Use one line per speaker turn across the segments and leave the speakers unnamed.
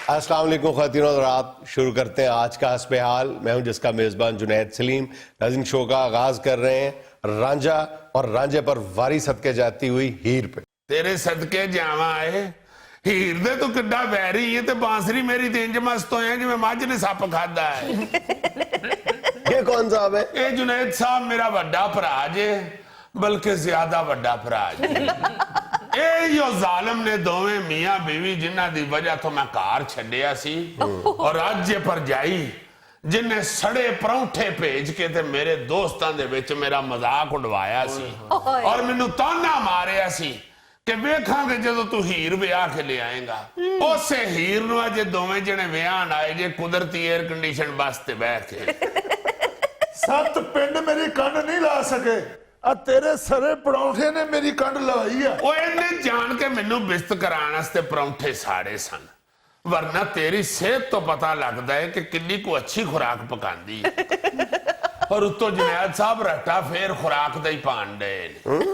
अस्सलाम वालेकुम ख़वातीन और आप शुरू करते हैं आज का हस्ब हाल। मैं हूं जिसका मेज़बान जुनैद सलीम। नाज़रीन, शो का आगाज़ कर रहे हैं रांझा और रांझे पर वारी सदके जाती हुई हीर पे।
तेरे सदके जावा है हीर दे तू किड्डा वैरी है ते बांसुरी मेरी ते इंज मस्त होया जिवें मझ ने सप खादा है।
ये कौन साहब है?
ये जुनैद साहब मेरा वड्डा भरा जे, बल्कि ज्यादा वड्डा भरा जे। यो जालिम ने दोवें मियां बीवी जिन्हां दी वजह तो मैं घर छड्डिया सी और अज भरजाई जिन्हें सड़े परौंठे भेज के ते मेरे दोस्तां दे विच मेरा मजाक उड़वाया सी और मैनू ताना मारिया सी कि वेखांगे जदों तू हीर विआह के ले आएगा। उसे हीर नूं अजे दोवें जने विआहण आए जे कुदरती एयर कंडीशन बस ते बैठ के।
सत पिंड मेरी कंड नहीं ला सके, आ तेरे सरे परौंठे ने मेरी कंड लवाई है।
ਉਹ ਇਹਨੇ ਜਾਣ ਕੇ ਮੈਨੂੰ ਬਿਸਤ ਕਰਾਉਣ ਵਾਸਤੇ ਪਰੌਂਠੇ ਸਾੜੇ ਸਨ, ਵਰਨਾ ਤੇਰੀ ਸਿਹਤ ਤੋਂ ਪਤਾ ਲੱਗਦਾ ਹੈ ਕਿ ਕਿੰਨੀ ਕੋ ਅੱਛੀ ਖੁਰਾਕ ਪਕਾਉਂਦੀ ਹੈ। ਔਰ ਉੱਤੋਂ ਜੁਨੈਦ ਸਾਹਿਬ ਰੱਟਾ ਫੇਰ ਖੁਰਾਕ ਦਾ ਹੀ ਪਾਣ ਡਏ ਨੇ।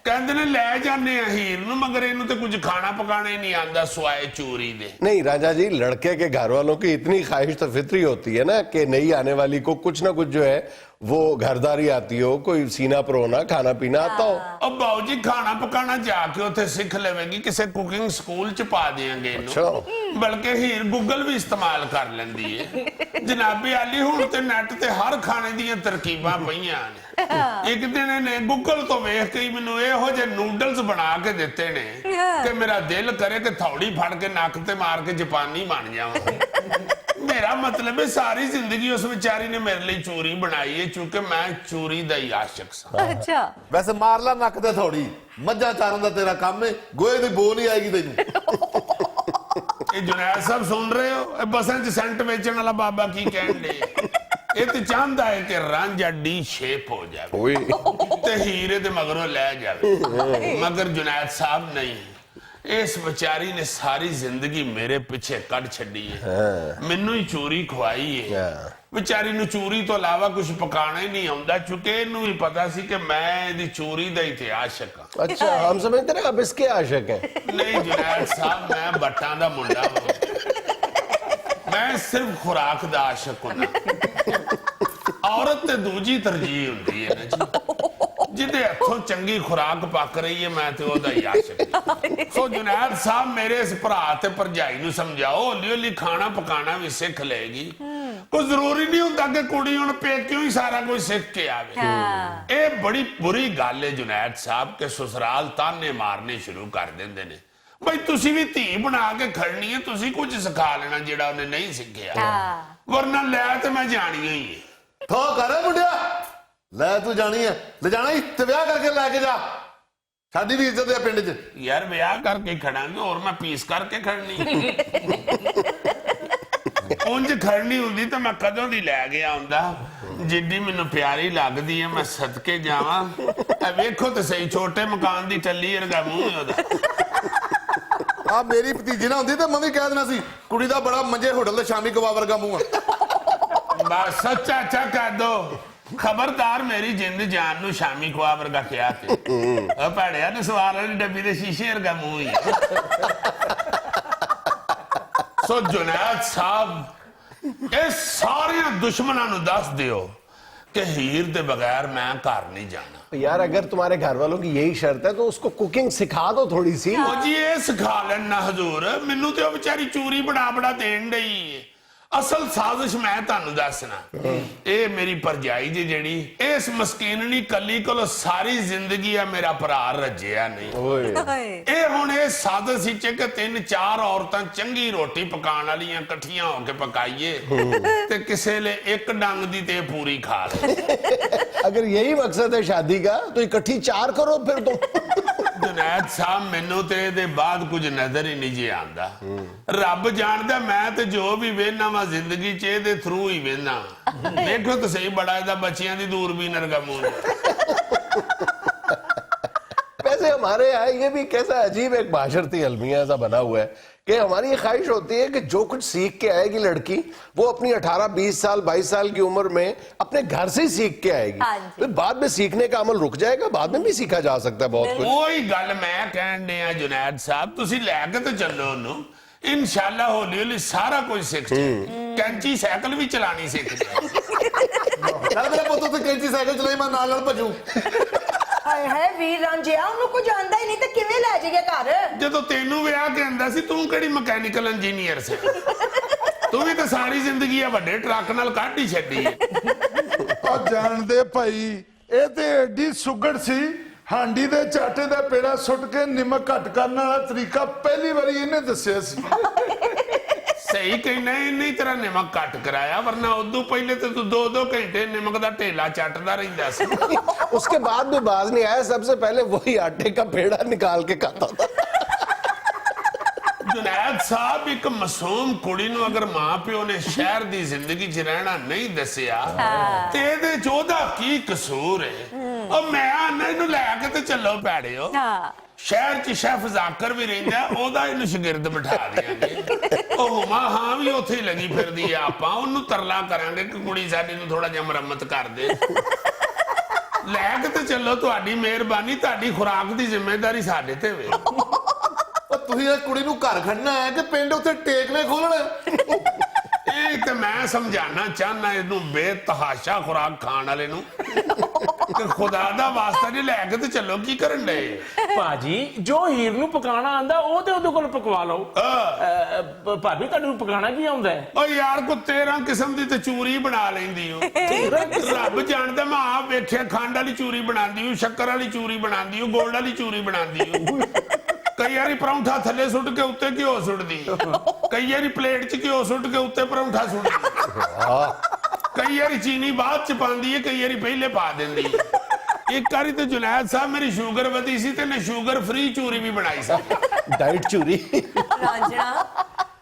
ਕਹਿੰਦੇ ਨੇ ਲੈ ਜਾਂਦੇ ਆ ਹੀਰ ਨੂੰ, ਮਗਰ ਇਹਨੂੰ ਤੇ ਕੁਝ ਖਾਣਾ ਪਕਾਣਾ ਹੀ नहीं आंदा सुआए चूरी दे।
नहीं राजा जी, लड़के के घर वालों की इतनी ख्वाहिश तो फितरी होती है ना कि नई आने वाली को कुछ ना कुछ जो है वो घरदारी आती हो, कोई सीना परोना खाना पीना आता हो।
अब बाबू जी खाना पकाना जाके उथे सीख लेवेगी, किसी कुकिंग स्कूल च पा देंगे इन्हू। बल्कि हीर गूगल भी इस्तेमाल कर लेंदी है। जनाबी आली हुण ते नेट ते हर खाने दी तरकीबां पईयां ने। एक दिन ने गूगल तो वेख के मैनू इहो जे नूडल्स बना के दिते ने कि मेरा दिल करे कि थौड़ी फड़ के नक ते मार के जापानी बन जावां। मेरा मतलब है सारी जिंदगी उस बेचारी ने मेरे लिए चूरी बनाई है, चूंकि मैं चूरी दा ही आशिक सा।
अच्छा,
वैसे मार ला नक ते थोड़ी, मज्जा चारण दा तेरा काम है, गोए दी बो नहीं आएगी तेनू।
ये जुनैद साहब सुन रहे हो? बसां च सेंट बेचण वाला बाबा की कहण दे? ये तो चाहता है कि रांझा डी शेप हो जाए ते हीरे दे मगरों ले जाए, मगर जुनैद साहब नहीं। इस बेचारी ने सारी जिंदगी मेरे पीछे कट छड़ी है, मैनू ही चूरी खवाई है। बेचारी नू चूरी तो अलावा कुछ पकाना ही नहीं आउंदा, चूंकि इनू भी पता सी कि मैं इहदी चूरी दा ही ते आशिक हां।
अच्छा, हम समझते रहे अब इसके आशिक हैं।
नहीं जुनैद साहब, मैं बट्टां दा मुंडा हां, मैं सिर्फ खुराक दा आशिक होना। औरत ते दूजी तरजीह हुंदी है ना जी, जिदे हथों चंगी खुराक पक रही है, मैं ते ओदा ही आशिक। सो जुनैद साहब, मेरे इस भरा ते भरजाई नू समझाओ, हौली हौली खाना पकाना भी सीख लेगी। कोई जरूरी नहीं होता कि कुड़ी हुण पेकियों ही सारा कुछ सीख के आवे। ये बड़ी बुरी गल है जुनैद साहब के ससुराल ताने मारने शुरू कर देंदे ने। भाई तुसी भी धी बना के खड़नी है, तुसी कुछ सिखा लेना जेड़ा उन्हें नहीं सीखिया, वरना लै ते मैं जानी ही है।
थो करे मुंडिया, ले तू जानी है, ले जाना ही ते ब्याह करके लेके जा, साडी भी इज्जत है पिंड च।
यार ब्याह करके खड़ांगे और मैं पीस करके खड़नी। उंज खड़नी हुंदी तो मैं कदों दी लै गया हुंदा। जिड्डी मैनू प्यारी लगदी है, मैं सदके जावां। वेखो तो सही, छोटे मकान दी टल्ली वर्गा मूंह ओदा।
आ मेरी भतीजी ना हुंदी ते मैं भी कह देना सी, कुड़ी दा बड़ा मंजे होटल ते शामी कबाब वर्गा मूंह है।
बस सच्चा अच्छा कह दो, खबरदार मेरी जिंद जान नू शामी ख्वाब वर्गा क्या थे। भैड़िया ने सवार वाली डब्बी दे शीशे वर्गा मूंह ही है। सो जुनैद साहब, ये सारे दुश्मनों नू दस दियो कि हीर दे बगैर मैं घर नहीं जाना।
यार अगर तुम्हारे घर वालों की यही शर्त है तो उसको कुकिंग सिखा दो थोड़ी सी।
जी ये सिखा लेना हजूर, मैनू तो बेचारी चूरी बना बना देन डई है। असल साजिश मैं तानू दसना, ये मेरी भरजाई जी जेड़ी इस मस्कीननी कली कोलो सारी जिंदगी है मेरा भरा रजिया नहीं। ये हुण ये साजिश ही कि 3-4 औरतां चंगी रोटी पकाने वालियां कट्ठियां होके पकाइए ते किसे ले एक डंग दी ते पूरी खा ले।
अगर यही मकसद है शादी का तो इकट्ठी 4 करो फिर तो।
जुनैद साहब, मैनू ते दे बाद कुछ नजर ही नहीं जे आंदा। रब जानदा मैं ते जो भी वेना वा जिंदगी च इहदे थ्रू ही वेना। देखो तो सही, बड़ा इहदा बच्चियां दी दूरबीन वर्गा मूंह।
वैसे हमारे यहाँ ये भी कैसा अजीब एक माशरती अलमिया सा बना हुआ है कि हमारी ये ख्वाहिश होती है कि जो कुछ सीख के आएगी लड़की, वो अपनी 18-20 साल 22 साल की उम्र में अपने घर से ही सीख के आएगी। फिर बाद में सीखने का अमल रुक जाएगा, बाद में भी सीखा जा सकता है बहुत कुछ।
वही गल मैं कहन दिया जुनैद साहब, तुसी लैके तो चलो ओनू। ਇਨਸ਼ਾਅੱਲਾ ਹੌਲੀ ਹੌਲੀ ਸਾਰਾ ਕੁਝ ਸਿੱਖ ਜਾਏ। ਕੈਂਚੀ ਸਾਈਕਲ ਵੀ ਚਲਾਣੀ ਸਿੱਖ ਜਾਏ।
ਚੱਲ ਮੇਰਾ ਪੁੱਤ ਉੱਥੇ ਕੈਂਚੀ ਸਾਈਕਲ ਚਲਾਈ, ਮੈਂ ਨਾਲ ਭਜੂ।
ਹਾਏ ਹਾਏ ਵੀਰ ਰਾਂਝਿਆ, ਉਹਨੂੰ ਕੁਝ ਆਂਦਾ ਹੀ ਨਹੀਂ ਤੇ ਕਿਵੇਂ ਲੈ ਜਾਈਏ ਘਰ?
ਜਦੋਂ ਤੈਨੂੰ ਵਿਆਹ ਕੇ ਆਂਦਾ ਸੀ ਤੂੰ ਕਿਹੜੀ ਮਕੈਨੀਕਲ ਇੰਜੀਨੀਅਰ ਸੀ? ਤੂੰ ਵੀ ਤਾਂ ਸਾਰੀ ਜ਼ਿੰਦਗੀ ਆ ਵੱਡੇ ਟਰੱਕ ਨਾਲ ਕੱਢ ਹੀ ਛੱਡੀ ਹੈ।
ਉਹ ਜਾਣਦੇ ਭਾਈ, ਇਹ ਤੇ ਐਡੀ ਸੁਗੜ ਸੀ, ਹਾਂਡੀ ਦੇ ਚਾਟੇ ਦਾ ਪੇੜਾ ਸੁੱਟ ਕੇ ਨਿਮਕ ਘੱਟ ਕਰਨ ਵਾਲਾ ਤਰੀਕਾ ਪਹਿਲੀ ਵਾਰੀ ਇਹਨੇ ਦੱਸਿਆ ਸੀ।
ਸਹੀ ਕਹਿਣਾ, ਇਹਨੇ ਹੀ ਤੇਰਾ ਨਿਮਕ ਘੱਟ ਕਰਾਇਆ, ਵਰਨਾ ਉਦੋਂ ਪਹਿਲੇ ਤੇ ਤੂੰ 2-2 ਘੰਟੇ ਨਿਮਕ ਦਾ ਢੇਲਾ ਚੱਟਦਾ ਰਹਿੰਦਾ ਸੀ।
उसके बाद भी बाज नहीं आया, सबसे पहले वही आटे का पेड़ा निकाल के खाता था।
जुनैद साहब, एक मासूम कुड़ी ਨੂੰ ਅਗਰ ਮਾਂ ਪਿਓ ਨੇ ਸ਼ਹਿਰ ਦੀ ਜ਼ਿੰਦਗੀ 'ਚ ਰਹਿਣਾ ਨਹੀਂ ਦੱਸਿਆ ਤੇ ਇਹਦੇ 'ਚ ਉਹਦਾ ਕੀ ਕਸੂਰ ਹੈ? ਉਹ ਮੈਂ ਆਨਾ ਇਹਨੂੰ ਲੈ ਕੇ ਤੇ ਚੱਲੋ ਭੈੜਿਓ। ਸ਼ਹਿਰ 'ਚ ਸ਼ੈਫ ਜ਼ਾਕਰ ਵੀ ਰਹਿੰਦਾ, ਉਹਦਾ ਇਹਨੂੰ ਸ਼ਾਗਿਰਦ ਬਿਠਾ ਦਿਆਂਗੇ। ਉਹ ਹੁਮਾ ਹਾਂ ਵੀ ਉੱਥੇ ਹੀ ਲੱਗੀ ਫਿਰਦੀ ਆ, ਆਪਾਂ ਉਹਨੂੰ ਤਰਲਾ ਕਰਾਂਗੇ ਕਿ ਕੁੜੀ ਸਾਡੀ ਨੂੰ ਥੋੜਾ ਜਿਹਾ ਮੁਰੰਮਤ ਕਰ ਦੇ। ਲੈ ਕੇ ਤੇ ਚੱਲੋ, ਤੁਹਾਡੀ ਮਿਹਰਬਾਨੀ, ਤੁਹਾਡੀ ਖੁਰਾਕ ਦੀ ਜ਼ਿੰਮੇਵਾਰੀ ਸਾਡੇ ਤੇ ਵੇ।
ਉਹ ਤੁਸੀਂ ਇਹ ਕੁੜੀ ਨੂੰ ਘਰ ਖੜਨਾ ਹੈ ਕਿ ਪਿੰਡ ਉੱਥੇ ਟੇਕਵੇਂ ਖੋਲਣਾ?
ਇਹ ਤੇ ਮੈਂ ਸਮਝਾਣਾ ਚਾਹਨਾ ਇਹਨੂੰ ਬੇਤਹਾਸ਼ਾ ਖੁਰਾਕ ਖਾਣ ਵਾਲੇ ਨੂੰ ਕਿ ਖੁਦਾ ਦਾ ਵਾਸਤਾ ਜੇ ਲੈ ਕੇ ਤੇ ਚੱਲੋ, ਕੀ ਕਰਨ ਡਏ?
ਭਾਜੀ, ਜੋ ਹੀਰ ਨੂੰ ਪਕਾਣਾ ਆਂਦਾ ਉਹ ਤੇ ਉਹਦੇ ਕੋਲ ਪਕਵਾ ਲਓ। ਭਾਬੀ, ਤੁਹਾਨੂੰ ਪਕਾਣਾ ਕੀ ਆਉਂਦਾ ਹੈ?
ਓ ਯਾਰ, ਕੋ 13 ਕਿਸਮ ਦੀ ਤੇ ਚੂਰੀ ਬਣਾ ਲੈਂਦੀ ਓ। ਰੱਬ ਜਾਣਦਾ, ਮੈਂ ਆਪ ਵੇਖਿਆ, ਖੰਡ ਵਾਲੀ ਚੂਰੀ ਬਣਾਉਂਦੀ ਓ, ਸ਼ੱਕਰ ਵਾਲੀ ਚੂਰੀ ਬਣਾਉਂਦੀ ਓ, ਗੋਲਡ ਵਾਲੀ ਚੂਰੀ ਬਣਾਉਂਦੀ ਓ। ਕਈ ਵਾਰੀ ਪਰੌਂਠਾ ਥੱਲੇ ਸੁੱਟ ਕੇ ਉੱਤੇ ਘਿਓ ਸੁੱਟਦੀ, ਕਈ ਵਾਰੀ ਪਲੇਟ 'ਚ ਘਿਓ ਸੁੱਟ ਕੇ ਉੱਤੇ ਪਰੌਂਠਾ ਸੁੱਟਦੀ, ਕਈ ਵਾਰੀ ਚੀਨੀ ਬਾਅਦ 'ਚ ਪਾਉਂਦੀ ਹੈ, ਕਈ ਵਾਰੀ ਪਹਿਲੇ ਪਾ ਦਿੰਦੀ ਹੈ। ਇੱਕ ਵਾਰੀ ਤੇ ਜੁਨੈਦ ਸਾਹਿਬ, ਮੇਰੀ ਸ਼ੂਗਰ ਵਧੀ ਸੀ ਤੇ ਨੇ ਸ਼ੂਗਰ ਫ੍ਰੀ ਚੂਰੀ ਵੀ ਬਣਾਈ ਸੀ।
डाइट चूरी।
ਰਾਂਝਣਾ,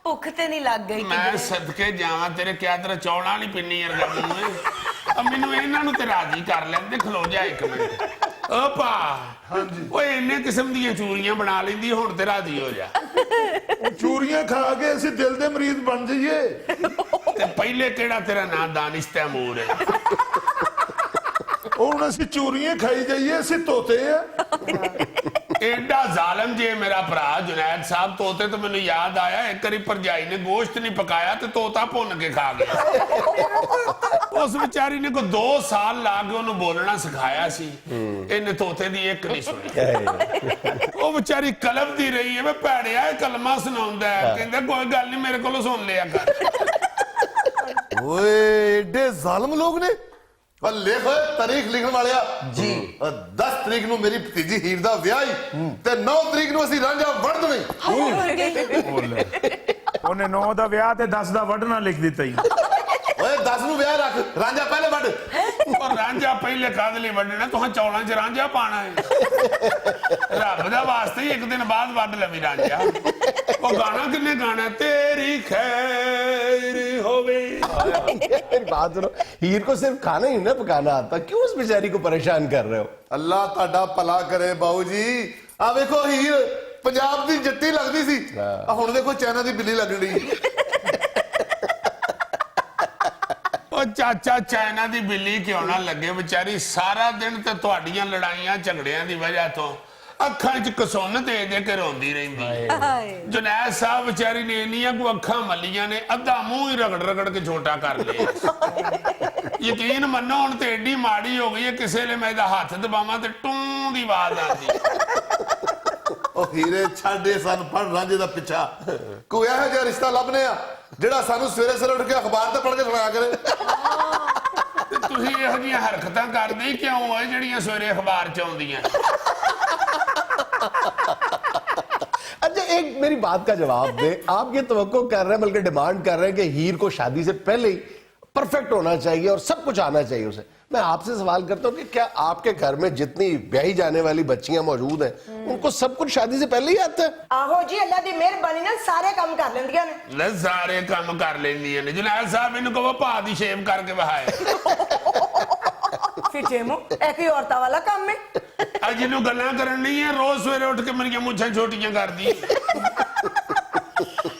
ਭੁੱਖ ਤੇ ਨਹੀਂ ਲੱਗ ਗਈ?
ਮੈਂ ਸਦਕੇ ਜਾਵਾਂ ਤੇਰੇ, ਕਿਆ ਤੇਰਾ ਚੌਲਾਂ ਨਹੀਂ ਪਿੰਨੀ ਵਰਗਾ ਮੂੰਹ ਹੈ। ਮੈਨੂੰ ਇਹਨਾਂ ਨੂੰ ਤੇ ਰਾਜੀ ਕਰ ਲੈਂਦੇ, ਖਲੋ ਜਾ ਇੱਕ ਮਿੰਟ। ਓ ਭਾ, ਹਾਂਜੀ, ਓਏ ਇੰਨੇ ਕਿਸਮ ਦੀਆਂ ਚੂਰੀਆਂ ਬਣਾ ਲੈਂਦੀ, ਹੁਣ ਤੇ ਰਾਜੀ ਹੋ ਜਾ।
ਚੂਰੀਆਂ ਖਾ ਕੇ ਅਸੀਂ ਦਿਲ ਦੇ ਮਰੀਜ਼ ਬਣ ਜਾਈਏ।
ਤੇ ਪਹਿਲੇ ਕਿਹੜਾ ਤੇਰਾ ਨਾਂ ਦਾਨਿਸ਼ ਤੈਮੂਰ ਹੈ?
ਉਹ ਹੁਣ ਅਸੀਂ ਚੂਰੀਆਂ ਖਾਈ ਜਾਈਏ, ਅਸੀਂ ਤੋਤੇ ਆ।
ਐਡਾ ਜ਼ਾਲਮ ਜੇ ਮੇਰਾ ਭਰਾ ਜੁਨੈਦ ਸਾਹਿਬ। ਤੋਤੇ ਤੋਂ ਮੈਨੂੰ ਯਾਦ ਆਇਆ, ਇੱਕ ਵਾਰੀ ਭਰਜਾਈ ਨੇ ਗੋਸ਼ਤ ਨਹੀਂ ਪਕਾਇਆ ਤੇ ਤੋਤਾ ਭੁੰਨ ਕੇ ਖਾ ਗਿਆ। ਉਸ ਵਿਚਾਰੀ ਨੇ ਕੋਈ 2 ਸਾਲ ਲਾ ਕੇ ਉਹਨੂੰ ਬੋਲਣਾ ਸਿਖਾਇਆ ਸੀ, ਇਹਨੇ ਤੋਤੇ ਦੀ ਇੱਕ ਨਹੀਂ ਸੁਣੀ। ਉਹ ਵਿਚਾਰੀ ਕਲਪਦੀ ਰਹੀ ਹੈ, ਮੈਂ ਭੈੜਿਆ ਇਹ ਕਲਮਾ ਸੁਣਾਉਂਦਾ ਹੈ। ਕਹਿੰਦਾ ਕੋਈ ਗੱਲ ਨਹੀਂ, ਮੇਰੇ ਕੋਲੋਂ ਸੁਣ ਲਿਆ ਕਰ।
ਓਏ ਏਡੇ ਜ਼ਾਲਮ ਲੋਕ ਨੇ। ਪਰ ਲਿਖ ਤਾਰੀਖ ਲਿਖਣ ਵਾਲਿਆ ਜੀ, 10 ਤਰੀਕ ਨੂੰ ਮੇਰੀ ਭਤੀਜੀ ਹੀਰ ਦਾ ਵਿਆਹ ਹੀ ਤੇ 9 ਤਰੀਕ ਨੂੰ ਅਸੀਂ ਰਾਂਝਾ ਵੜ ਦੇਣੀ।
ਉਹਨੇ 9 ਦਾ ਵਿਆਹ ਤੇ 10 ਦਾ ਵੱਢਣਾ ਲਿਖ ਦਿੱਤਾ ਹੀ।
ਓਏ 10 ਨੂੰ ਵਿਆਹ ਰੱਖ, ਰਾਂਝਾ ਪਹਿਲੇ ਵੱਢ।
ਪਰ ਰਾਂਝਾ ਪਹਿਲੇ ਕਾਹਦੇ ਲਈ ਵੱਢਣਾ? ਤੁਹਾਂ ਚੌਲਾਂ 'ਚ ਰਾਂਝਾ ਪਾਣਾ ਹੈ। ਰੱਬ ਦਾ ਵਾਸਤੇ ਹੀ ਇੱਕ ਦਿਨ ਬਾਅਦ ਵੱਢ ਲਵੀ ਰਾਂਝਾ। ਉਹ ਗਾਣਾ ਕਿੰਨੇ ਗਾਣਾ, ਤੇਰੀ ਖੈਰ ਹੋਵੇ।
मेरी बात सुनो, हीर को सिर्फ खाना ही ना पकाना आता, क्यों उस बेचारी को परेशान कर रहे हो?
ਅੱਲਾ ਤੁਹਾਡਾ ਭਲਾ ਕਰੇ ਬਾਊ ਜੀ। ਆ ਵੇਖੋ, ਹੀਰ ਪੰਜਾਬ ਦੀ ਜੱਟੀ ਲੱਗਦੀ ਸੀ, ਆ ਹੁਣ ਵੇਖੋ ਚਾਈਨਾ ਦੀ ਬਿੱਲੀ ਲੱਗਣ ਡਈ।
ਉਹ ਚਾਚਾ, ਚਾਈਨਾ ਦੀ ਬਿੱਲੀ ਕਿਉਂ ਨਾ ਲੱਗੇ? ਵਿਚਾਰੀ ਸਾਰਾ ਦਿਨ ਤੇ ਤੁਹਾਡੀਆਂ ਲੜਾਈਆਂ ਝਗੜਿਆਂ ਦੀ ਵਜ੍ਹਾ ਤੋਂ ਅੱਖਾਂ 'ਚ ਕਸੁੰਨ ਦੇ ਦੇ ਕੇ ਰੋਂਦੀ ਰਹਿੰਦੀ ਹੈ। ਜੁਨੈਦ ਸਾਹਿਬ ਵਿਚਾਰੀ ਨੇ ਇੰਨੀਆਂ ਕੋ ਅੱਖਾਂ ਮੱਲੀਆਂ ਨੇ, ਅੱਧਾ ਮੂੰਹ ਹੀ ਰਗੜ ਰਗੜ ਕੇ ਛੋਟਾ ਕਰ ਲਿਆ। ਯਕੀਨ ਮੰਨੋ, ਹੁਣ ਤੇ ਏਡੀ ਮਾੜੀ ਹੋ ਗਈ ਹੈ, ਕਿਸੇ ਵੇਲੇ ਮੈਂ ਇਹਦਾ ਹੱਥ ਦਬਾਵਾਂ ਤੇ ਟੂੰ ਦੀ ਆਵਾਜ਼ ਆਉਂਦੀ।
ਉਹ ਹੀਰੇ ਛੱਡੇ ਸਾਨੂੰ ਫੜ ਰਾਂਝੇ ਦਾ ਪਿੱਛਾ। ਕੋਈ ਇਹੋ ਜਿਹਾ ਰਿਸ਼ਤਾ ਲੱਭਨੇ ਆ ਜਿਹੜਾ ਸਾਨੂੰ ਸਵੇਰੇ ਸਵੇਰੇ ਉੱਠ ਕੇ ਅਖਬਾਰ ਤੇ ਪੜ੍ਹ ਕੇ ਸੁਣਾਇਆ ਕਰੇ।
ਤੇ ਤੁਸੀਂ ਇਹੋ ਜਿਹੀਆਂ ਹਰਕਤਾਂ ਕਰਦੇ ਹੀ ਕਿਉਂ ਹੋ ਜਿਹੜੀਆਂ ਸਵੇਰੇ ਅਖਬਾਰ 'ਚ ਆਉਂਦੀਆਂ?
अच्छा, एक मेरी बात का जवाब दे। आप ये तवक्को कर रहे हैं, बल्कि डिमांड कर रहे हैं कि हीर को शादी से पहले ही परफेक्ट होना चाहिए और सब कुछ आना चाहिए उसे। मैं आपसे सवाल करता हूँ कि क्या आपके घर में जितनी ब्याही जाने वाली बच्चियां मौजूद हैं, उनको सब कुछ शादी से पहले ही आता है?
ਆਹੋ ਜੀ, ਅੱਲਾ ਦੀ ਮਿਹਰਬਾਨੀ ਨਾਲ ਸਾਰੇ ਕੰਮ ਕਰ ਲੈਂਦੀਆਂ ਨੇ।
ਲੈ ਸਾਰੇ ਕੰਮ ਕਰ ਲੈਂਦੀਆਂ ਨੇ। ਜੁਨੈਦ ਸਾਹਿਬ, ਇਹਨੂੰ ਕਹੋ ਭਾ ਦੀ ਸ਼ੇਵ ਕਰਕੇ ਵਹਾਏ।
ਫਿੱਟੇ ਮੂੰਹ, ਇਹ ਕੀ ਔਰਤਾਂ ਵਾਲਾ ਕੰਮ ਹੈ?
ਅੱਜ ਜਿਹਨੂੰ ਗੱਲਾਂ ਕਰਨ ਨਹੀਂ ਹੈ, ਰੋਜ਼ ਸਵੇਰੇ ਉੱਠ ਕੇ ਮੇਰੀਆਂ ਮੁੱਛਾਂ ਛੋਟੀਆਂ ਕਰਦੀ।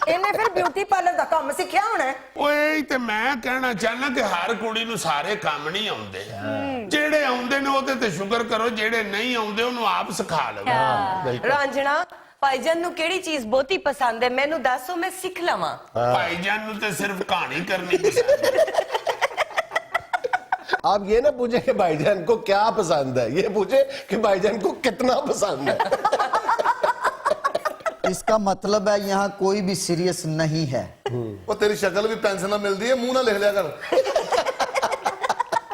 ਇਹਨੇ ਫਿਰ ਬਿਊਟੀ ਪਾਰਲਰ ਦਾ ਕੰਮ ਸਿੱਖਿਆ ਹੋਣਾ ਹੈ।
ਓਏ, ਤੇ ਮੈਂ ਕਹਿਣਾ ਚਾਹਨਾ ਕਿ ਹਰ ਕੁੜੀ ਨੂੰ ਸਾਰੇ ਕੰਮ ਨਹੀਂ ਆਉਂਦੇ। ਜਿਹੜੇ ਆਉਂਦੇ ਨੇ ਉਹਦੇ ਤੇ ਸ਼ੁਕਰ ਕਰੋ, ਜਿਹੜੇ ਨਹੀਂ ਆਉਂਦੇ ਉਹਨੂੰ ਆਪ ਸਿਖਾ ਲਓ।
ਰਾਂਝਣਾ,
ਭਾਈ ਜਾਨ ਨੂੰ ਕਿਹੜੀ ਚੀਜ਼ ਬਹੁਤੀ ਪਸੰਦ ਹੈ ਮੈਨੂੰ ਦੱਸੋ ਮੈਂ ਸਿੱਖ ਲਵਾਂ।
ਭਾईजान ਨੂੰ ਤੇ ਸਿਰਫ ਕਹਾਣੀ ਕਰਨੀ ਪਸੰਦ ਹੈ।
आप ये ना पूछे कि भाईजान को क्या पसंद है, ये पूछे कि भाईजान को कितना पसंद है।
इसका मतलब है यहाँ कोई भी सीरियस नहीं है।
ਉਹ ਤੇਰੀ ਸ਼ਕਲ ਵੀ ਪੈਨਸਿਲ ਨਾਲ ਮਿਲਦੀ ਹੈ, ਮੂੰਹ ਨਾਲ ਲਿਖ ਲਿਆ ਕਰ।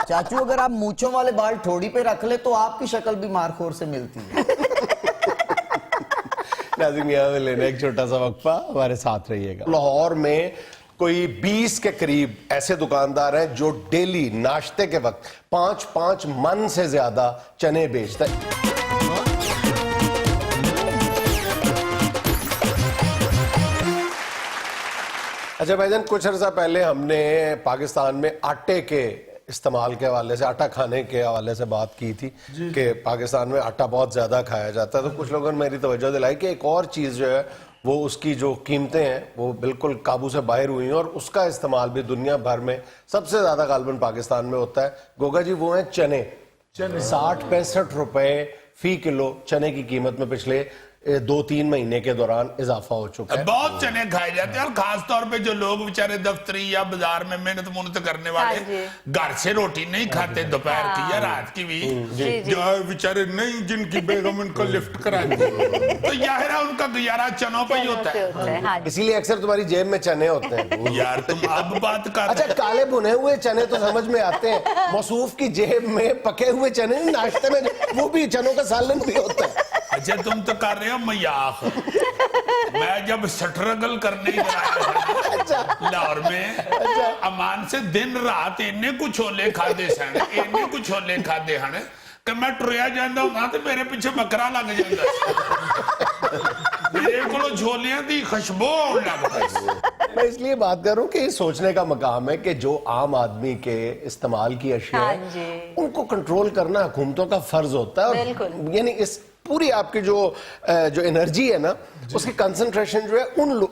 चाचू अगर आप मूंछों वाले बाल ठोड़ी पे रख ले तो आपकी शक्ल भी मारखोर से मिलती है।
नाज़रीन यहाँ में लेने एक छोटा सा वक्फा, हमारे साथ रहिएगा। लाहौर में कोई 20 के करीब ऐसे दुकानदार हैं जो डेली नाश्ते के वक्त 5-5 मन से ज्यादा चने बेचते हैं। अच्छा भाईजान, कुछ अर्सा पहले हमने पाकिस्तान में आटे के इस्तेमाल के हवाले से, आटा खाने के हवाले से बात की थी कि पाकिस्तान में आटा बहुत ज़्यादा खाया जाता है। तो कुछ लोगों ने मेरी तवज्जो दिलाई कि एक और चीज़ जो है वो उसकी जो कीमतें हैं वो बिल्कुल काबू से बाहर हुई हैं और उसका इस्तेमाल भी दुनिया भर में सबसे ज़्यादा गालबन पाकिस्तान में होता है। गोगा जी, वो हैं चने। 60-65 रुपए फी किलो चने की कीमत में पिछले 2-3 महीने के दौरान इजाफा हो चुका है।
बहुत चने खाए जाते हैं और खास तौर पे जो लोग बेचारे दफ्तरी या बाजार में मेहनत मुनत करने वाले घर से रोटी नहीं खाते दोपहर की या रात की भी, जो बेचारे नहीं जिनकी बेगम उनको लिफ्ट कराती तो यार उनका गुजारा चनों पे ही होता है।
इसीलिए अक्सर तुम्हारी जेब में चने होते हैं।
यार तुम अब बात कर।
अच्छा, काले भुने हुए चने तो समझ में आते हैं, मौसूफ की जेब में पके हुए चने नाश्ते में वो भी चनों का सालन भी होता है।
अच्छा, तुम तो कर रहे हो मजाक। मैं जब स्ट्रगल करने गया लाहौर में, अमान से दिन रात इन्ने कुछ छोले खाते सन, इन्ने कुछ छोले खाते हैं कि मैं टुरिया जाता हूं तो मेरे पीछे बकरा लग जाता। मेरे को छोलियां दी खुशबू आने लगती।
मैं इसलिए बात कर रहा हूँ कि ये सोचने का मकाम है कि जो आम आदमी के इस्तेमाल की अशिया है उनको कंट्रोल करना हुकूमतों का फर्ज होता है। और यानी इस पूरी आपकी जो एनर्जी है ना, उसकी कंसंट्रेशन जो है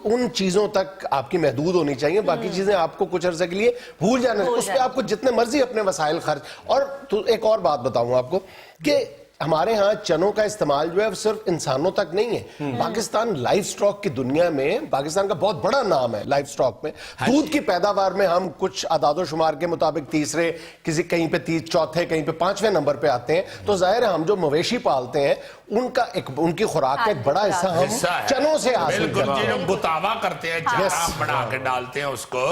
उन चीजों तक आपकी महदूद होनी चाहिए। बाकी चीजें आपको कुछ अर्से के लिए भूल जाना, उस पर आपको जितने मर्जी अपने वसाइल खर्च। और तो एक और बात बताऊं आपको कि हमारे यहाँ चनों का इस्तेमाल जो है वो सिर्फ इंसानों तक नहीं है। पाकिस्तान लाइफ स्टॉक की दुनिया में पाकिस्तान का बहुत बड़ा नाम है लाइफ स्टॉक में। दूध की पैदावार में हम कुछ आदादो शुमार के मुताबिक तीसरे, किसी कहीं पे चौथे, कहीं पे 5वें नंबर पे आते हैं। तो जाहिर है हम जो मवेशी पालते हैं उनकी खुराक का एक बड़ा हिस्सा हम चनों से हासिल करते हैं।
जो गुतावा करते हैं, चारा बना के डालते हैं उसको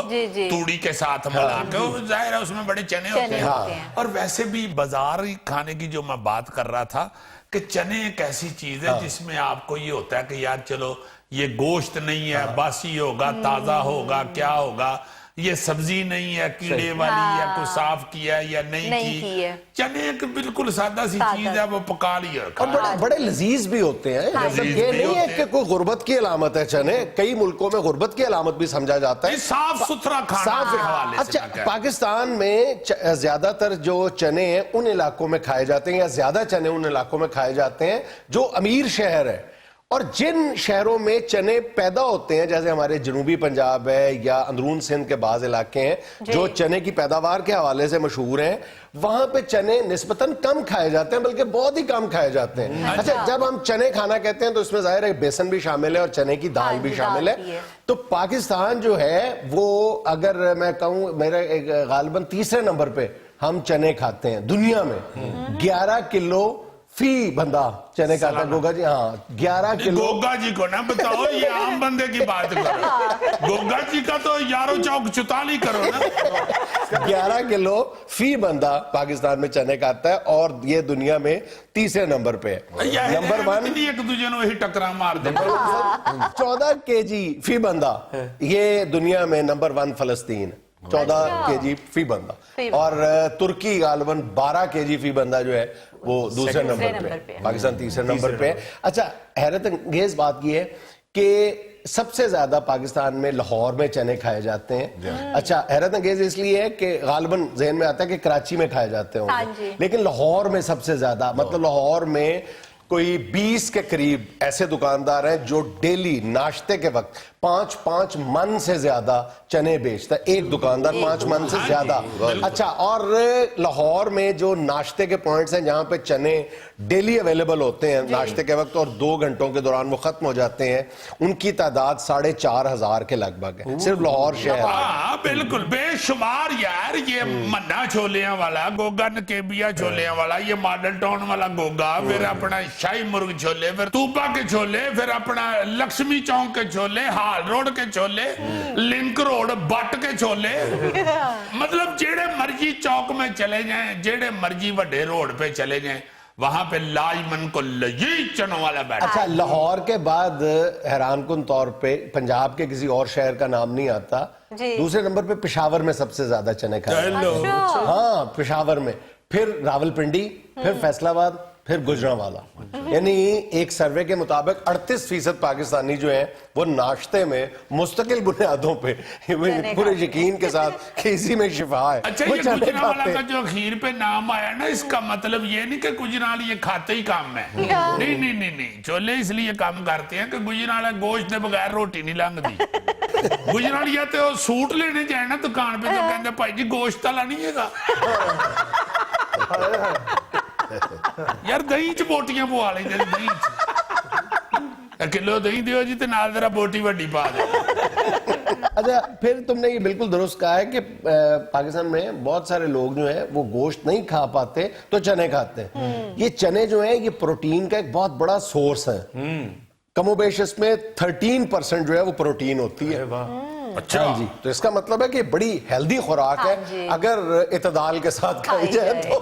तूड़ी के साथ मिला के, जाहिर है उसमें बड़े चने होते हैं। और वैसे भी बाजार खाने की जो मैं बात कर रहा था कि चने एक ऐसी चीज है जिसमें आपको ये होता है कि यार चलो ये गोश्त नहीं है, बासी होगा, ताजा होगा, क्या होगा, ये सब्जी नहीं है कीड़े वाली या कोई साफ किया या नहीं की। चने एक बिल्कुल सादा सी चीज है, वो पका लिया
और बड़े लजीज भी होते हैं। मतलब ये नहीं है कि कोई गुर्बत की अलामत है चने, कई मुल्कों में गुर्बत की अलामत भी समझा जाता है।
साफ सुथरा खाना के हवाले से।
अच्छा, पाकिस्तान में ज्यादातर जो चने हैं उन इलाकों में खाए जाते हैं, या ज्यादा चने उन इलाकों में खाए जाते हैं जो अमीर शहर है। और जिन शहरों में चने पैदा होते हैं, जैसे हमारे जनूबी पंजाब है या अंदरून सिंध के बाज इलाके हैं जो चने की पैदावार के हवाले से मशहूर हैं, वहां पे चने निस्बतन कम खाए जाते हैं, बल्कि बहुत ही कम खाए जाते हैं। अच्छा, जब हम चने खाना कहते हैं तो इसमें जाहिर है बेसन भी शामिल है और चने की दाल भी शामिल है। तो पाकिस्तान जो है वो, अगर मैं कहूं, मेरे गालिबन तीसरे नंबर पे हम चने खाते हैं दुनिया में। 11 किलो फी बंदा चने खाता है। गोगा जी, हाँ, 11 किलो।
गोगा जी को ना बताओ, ये आम बंदे की बात करो। गोगा जी का तो यारो चौक चुताली करो ना।
11 किलो फी बंदा पाकिस्तान में चने खाता है और ये दुनिया में तीसरे नंबर पे है। नंबर 1
एक दूसरे ने वही टकरा मार दे।
14 केजी फी बंदा, ये दुनिया में नंबर 1 फलस्तीन, 14 केजी फी बंदा। और तुर्की गालिबन 12 केजी फी बंदा जो है वो दूसरे नंबर पे, पाकिस्तान तीसरे नंबर पे। अच्छा, हैरत अंगेज बात ये है कि सबसे ज्यादा पाकिस्तान में लाहौर में चने खाए जाते हैं। अच्छा, हैरत अंगेज इसलिए है कि गालिबन ज़हन में आता है कि कराची में खाए जाते होंगे, लेकिन लाहौर में सबसे ज्यादा, मतलब लाहौर में कोई 20 के करीब ऐसे दुकानदार हैं जो डेली नाश्ते के वक्त 5-5 मन से ज्यादा चने बेचता है, एक दुकानदार 5 मन से ज्यादा। अच्छा, और लाहौर में जो नाश्ते के पॉइंट्स हैं जहां पे चने डेली अवेलेबल होते हैं नाश्ते के वक्त और 2 घंटों के दौरान वो खत्म हो जाते हैं, उनकी तादाद 4,500 के लगभग है, सिर्फ लाहौर शहर।
हाँ बिल्कुल बेशुमार यार, ये मन्ना छोलियां वाला, गोगा नकेबिया छोलियां वाला, ये मॉडल टाउन वाला गोगा, फिर अपना शाही मुर्ग छोले, फिर तूबा के छोले, फिर अपना लक्ष्मी चौक के छोले, हाल रोड के छोले, लिंक रोड बट के छोले, मतलब जेड़े मर्जी चौक में चले जाएं, जेड़े मर्जी बड़े रोड पे चले जाएं, वहां पे लाजमन को लजीज चनों वाला बैठा।
अच्छा, लाहौर के बाद हैरानकुन तौर पे पंजाब के किसी और शहर का नाम नहीं आता, दूसरे नंबर पे पेशावर में सबसे ज्यादा चने खाते हैं। हाँ, पेशावर में, फिर रावलपिंडी, फिर फैसलाबाद, फिर गुजरांवाला। यानी एक सर्वे के मुताबिक 38% पाकिस्तानी जो हैं वो नाश्ते में मुस्तकिल बुनियादों पे पूरे यकीन के साथ कि इसी में शिफा है।
अच्छा,
वो
ये
चने
गुजरांवाला
खाते
का
हैं।
जो अखीर पे नाम आया ना, इसका मतलब ये नहीं कि गुजरांवाला ये खाते ही काम है, नहीं नहीं नहीं नहीं, छोले इसलिए काम करते हैं कि गुजरांवाला गोश्त के बगैर रोटी नहीं लंघदी। गुजरांवाला तो सूट लेने जाए ना दुकान पे तो कहते भाई जी गोश्त वाला नहीं है यार, दही च बोटियां पवा लेंगे, दही च किलो दही दियो जी ते नाल जरा बोटी वड्डी पा दे।
अच्छा, फिर तुमने ये बिल्कुल दुरुस्त कहा है कि पाकिस्तान में बहुत सारे लोग जो हैं वो गोश्त नहीं खा पाते तो चने खाते हैं। ये चने जो हैं ये प्रोटीन का एक बहुत बड़ा सोर्स है, कमोबेश इसमें 13% जो है वो प्रोटीन होती है।
अच्छा
जी, तो इसका मतलब है कि बड़ी हेल्दी खुराक है अगर इतदाल के साथ खाई जाए तो।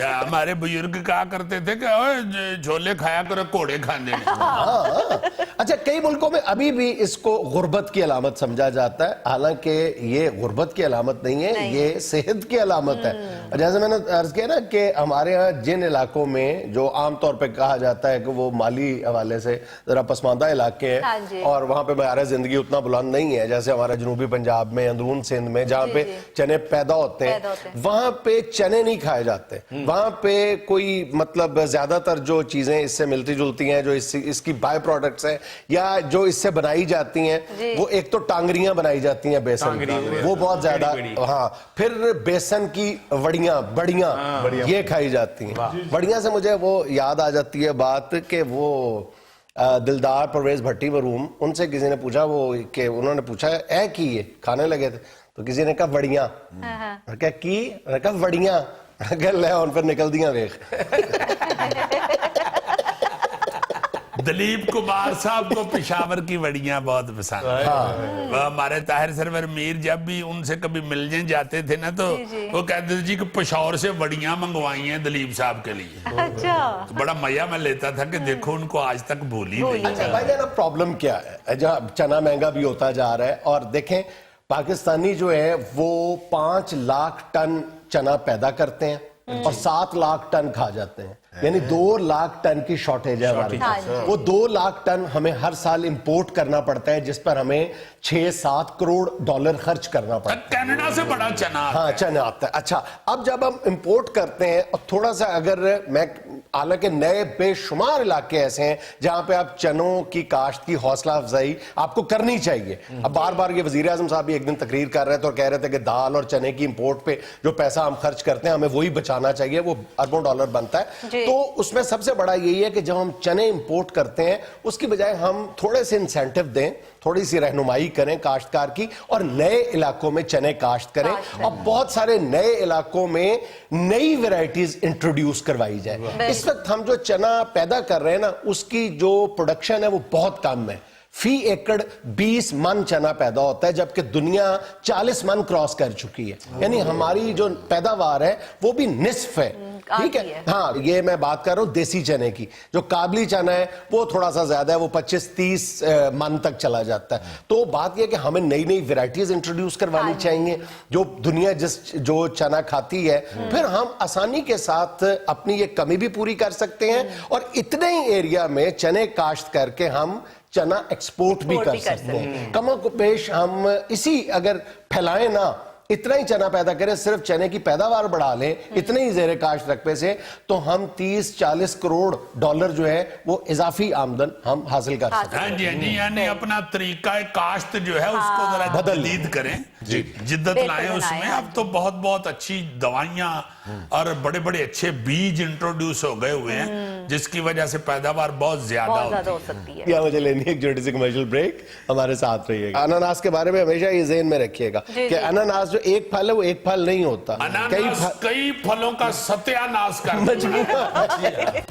हमारे बुजुर्ग कहा करते थे कि ओए छोले खाया करो, घोड़े खाने।
हाँ। अच्छा, कई मुल्कों में अभी भी इसको गुर्बत की अलामत समझा जाता है, हालांकि ये गुर्बत की अलामत नहीं है, ये सेहत की अलामत है। जैसे मैंने अर्ज किया ना कि हमारे यहाँ जिन इलाकों में जो आमतौर पर कहा जाता है कि वो माली हवाले से जरा पसमानदा इलाके हैं और वहां पे मयार जिंदगी उतना बुलंद नहीं है, जैसे हमारा जनूबी पंजाब में, अंदरून सिंध में जहां पे चने पैदा होते हैं, वहां पे चने नहीं खाए जाते। वहां पे कोई मतलब ज्यादातर जो चीजें इससे मिलती जुलती हैं, जो इसकी बाय प्रोडक्ट्स हैं या जो इससे बनाई जाती हैं, वो एक तो टांगरियां बनाई जाती हैं बेसन की, वो बहुत ज्यादा। हाँ, फिर बेसन की बड़ियां ये खाई जाती हैं। बड़ियां से मुझे वो याद आ जाती है बात कि वो दिलदार परवेज भट्टी मरूम, उनसे किसी ने पूछा वो कि उन्होंने पूछा है की ये खाने लगे थे तो किसी ने कहा वड़ियां, क्या की, कहा वड़ियां, ले उन पर निकल दिया देख।
दलीप कुमार साहब को पेशावर की वड़ियां बहुत पसंद है। वो हमारे ताहिर सरवर मीर जब भी उनसे कभी मिलने जाते थे ना तो वो कहते थे जी कि पेशावर से वड़ियां मंगवाई हैं दलीप साहब के लिए।
अच्छा,
तो बड़ा मजा मैं लेता था कि देखो उनको आज तक भूल ही नहीं।
अच्छा भाई जान, प्रॉब्लम क्या है, जहाँ चना महंगा भी होता जा रहा है और देखें पाकिस्तानी जो है वो 5 लाख टन चना पैदा करते हैं और 7 लाख टन खा जाते हैं, यानी 2 लाख टन की शॉर्टेज है हमारे पास। वो 2 लाख टन हमें हर साल इंपोर्ट करना पड़ता है, जिस पर हमें 6-7 करोड़ डॉलर खर्च करना पड़ता है।
कनाडा से बड़ा चना आता है।
हाँ, चना आता है। अच्छा, अब जब हम इंपोर्ट करते हैं और थोड़ा सा अगर मैं, हालांकि नए बेशुमार इलाके ऐसे हैं जहां पे आप चनों की काश्त की हौसला अफजाई आपको करनी चाहिए। अब बार बार ये वजीर आजम साहब भी एक दिन तकरीर कर रहे थे और कह रहे थे कि दाल और चने की इंपोर्ट पे जो पैसा हम खर्च करते हैं हमें वही बचाना चाहिए, वो अरबों डॉलर बनता है। तो उसमें सबसे बड़ा यही है कि जब हम चने इंपोर्ट करते हैं उसकी बजाय हम थोड़े से इंसेंटिव दें, थोड़ी सी रहनुमाई करें काश्तकार की और नए इलाकों में चने काश्त करें और बहुत सारे नए इलाकों में नई वैरायटीज इंट्रोड्यूस करवाई जाए। इस वक्त हम जो चना पैदा कर रहे हैं ना उसकी जो प्रोडक्शन है वो बहुत कम है। फी एकड़ 20 मन चना पैदा होता है, जबकि दुनिया 40 मन क्रॉस कर चुकी है, यानी हमारी जो पैदावार है वो भी निस्फ है। ठीक है, हाँ, ये मैं बात कर रहा हूँ देसी चने की। जो काबली चना है वो थोड़ा सा ज्यादा है, वो 25-30 मन तक चला जाता है। तो बात यह कि हमें नई नई वैरायटीज इंट्रोड्यूस करवानी चाहिए जो दुनिया जो चना खाती है, फिर हम आसानी के साथ अपनी ये कमी भी पूरी कर सकते हैं और इतने ही एरिया में चने काश्त करके हम चना एक्सपोर्ट भी कर सकते हैं। कमोबेश हम इसी अगर फैलाएं ना इतना ही चना पैदा करें, सिर्फ चने की पैदावार बढ़ा लें, इतने ही ज़ेरे काश्त रकबे से, तो हम 30-40 करोड़ डॉलर जो है वो इजाफी आमदन हम हासिल कर सकते हैं।
हाँ जी, हाँ जी, यानी अपना तरीका काश्त जो है उसको जरा
बदल
जदीद करें, जिद्दत
बेहतर
लाएं उसमें।
बनाएं।
अब तो बहुत बहुत अच्छी दवाइयाँ और बड़े बड़े अच्छे बीज इंट्रोड्यूस हो गए हुए हैं, जिसकी वजह से पैदावार बहुत ज्यादा
बहुत ज्यादा
होती
हो सकती है।
या मुझे लेनी है एक छोटी सी कमर्शियल ब्रेक, हमारे साथ रहिएगा। अनानास के बारे में हमेशा ये ज़हन में रखिएगा कि अनानास जो एक फल है वो एक फल नहीं होता,
है। अनानास कई फलों का सत्यानाश कर
मजमूआ है।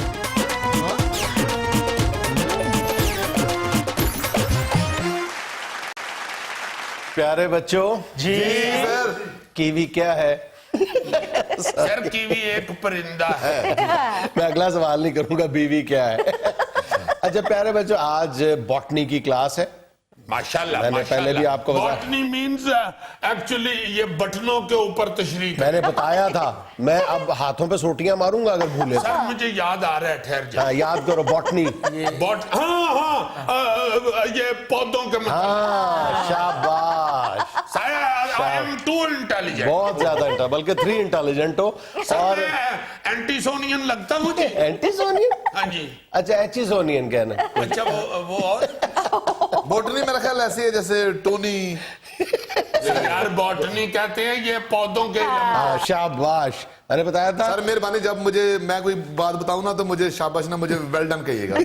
प्यारे बच्चों
जी
सर
कीवी क्या है?
सर कीवी एक परिंदा है।
मैं अगला सवाल नहीं करूंगा, बीवी क्या है? अच्छा प्यारे बच्चों, आज बॉटनी की क्लास है।
माशाल्लाह,
मैंने पहले भी आपको बताया।
बॉटनी मींस एक्चुअली ये बटनों के ऊपर तशरीह है।
मैंने बताया था, मैं अब हाथों पे सोटियां मारूंगा अगर भूले तो।
सर मुझे याद आ रहा है, ठहर जाए।
हाँ, याद करो बॉटनी।
हाँ, ये पौधों के मतलब।
हाँ, शाबाश,
आई एम टू इंटेलिजेंट।
बहुत ज्यादा बल्कि 3 इंटेलिजेंट हो। और
एंटीसोनियन लगता मुझे।
एंटीसोनियन?
हाँ जी।
अच्छा एचिसोनियन कहना।
अच्छा वो और
बोटनी मेरा ख्याल ऐसी है जैसे टोनी।
यार बॉटनी कहते हैं ये पौधों के।
हाँ, शाबाश, मैंने बताया था।
सर मेहरबानी, जब मैं कोई बात बताऊं ना तो मुझे शाबाश ना, मुझे वेल डन कहिएगा।